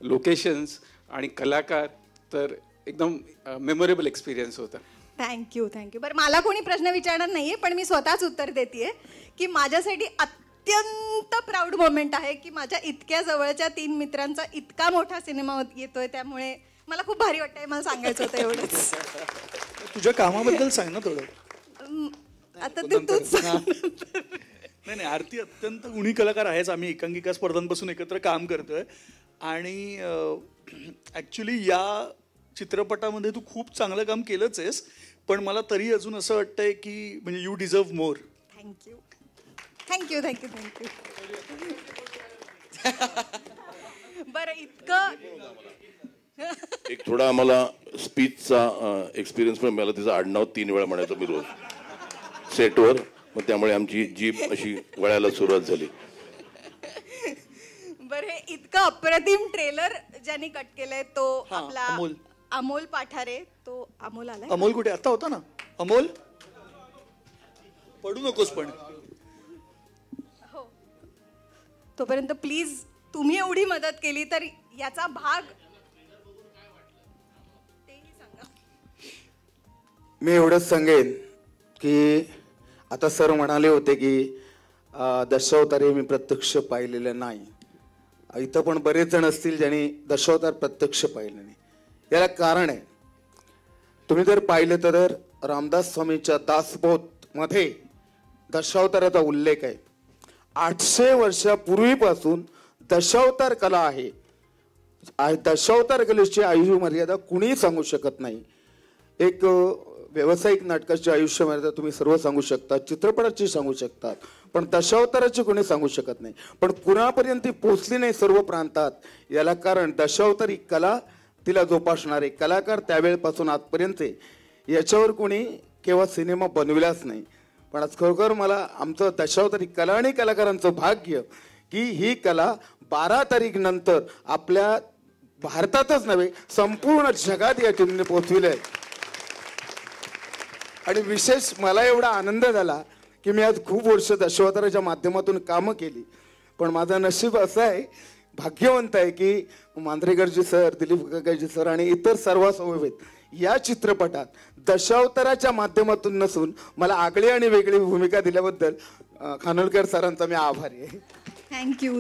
लोकेशन्स आणि कलाकार, तर एकदम मेमोरेबल एक्सपिरियन्स होता. थँक्यू. बरं, मला कोणी प्रश्न विचारणार नाहीये पण मी स्वतःच उत्तर देतेय की माझ्यासाठी अत्यंत प्राऊड मोमेंट आहे की माझ्या इतक्या जवळच्या 3 मित्रांचा इतका मोठा सिनेमा येतोय. त्यामुळे मला खूप भारी वाटतंय. मला सांगायचं होतं एवढंच. तुझ्या कामाबद्दल सांग ना थोडं. आता ते तूच नाही, आरती अत्यंत गुणी कलाकार आहेच. आम्ही एकांकिका स्पर्धांपासून एकत्र काम करतोय आणि ऍक्च्युली या चित्रपटामध्ये तू खूप चांगलं काम केलंच आहेस, पण मला तरी अजून असं वाटतंय की म्हणजे यू डिझर्व मोर. थँक्यू. बरं, इतकं एक थोडा आम्हाला स्पीचचा एक्सपिरियन्स पण मिळाला. तिचं आडनाव 3 वेळा म्हणायचो मी रोज सेटवर, मग त्यामुळे आमची जीभ अशी वळायला सुरुवात झाली. बरं, हे इतकं अप्रतिम ट्रेलर ज्यांनी कट केलंय तो आपला अमोल पाठारे. तो अमोल आलाय. अमोल कुठे? आता होता ना अमोल. पडू नकोस पण. हो, तोपर्यंत प्लीज तुम्ही एवढी मदत केली तर याचा भाग मी एवढंच सांगेन की आता सर म्हणाले होते की दशावतार मी प्रत्यक्ष पाहिलेलं नाही. इथं पण बरेच जण असतील ज्यांनी दशावतार प्रत्यक्ष पाहिलं नाही. याला कारण आहे, तुम्ही जर पाहिलं तर रामदास स्वामींच्या दासबोध मध्ये दशावताराचा उल्लेख आहे. 800 वर्षापूर्वीपासून दशावतार कला आहे. दशावतार कलेची आयुष्य मर्यादा कुणीही सांगू शकत नाही. एक व्यावसायिक नाटकाची आयुष्य मर्यादा तुम्ही सर्व सांगू शकता, चित्रपटाची सांगू शकतात, पण दशावताराची कोणी सांगू शकत नाही. पण कुणापर्यंत ती पोचली नाही सर्व प्रांतात, याला कारण दशावतारी कला तिला जोपासणारे कलाकार त्यावेळेपासून आजपर्यंत याच्यावर कोणी केव्हा सिनेमा बनविलाच नाही. पण आज खरोखर मला आमचं दशावतारी कला आणि कलाकारांचं भाग्य की ही कला 12 तारीख नंतर आपल्या भारतातच नव्हे संपूर्ण जगात या टीमने पोहोचविले आहे. आणि विशेष मला एवढा आनंद झाला की मी आज खूप वर्ष दशावताराच्या माध्यमातून कामं केली, पण माझं नशीब असं आहे, भाग्यवंत आहे की मांजरेकरजी सर, दिलीप काकाजी सर आणि इतर सर्व समवेत या चित्रपटात दशावताराच्या माध्यमातून नसून मला आगळी आणि वेगळी भूमिका दिल्याबद्दल खानोलकर सरांचा मी आभारी आहे. थँक्यू.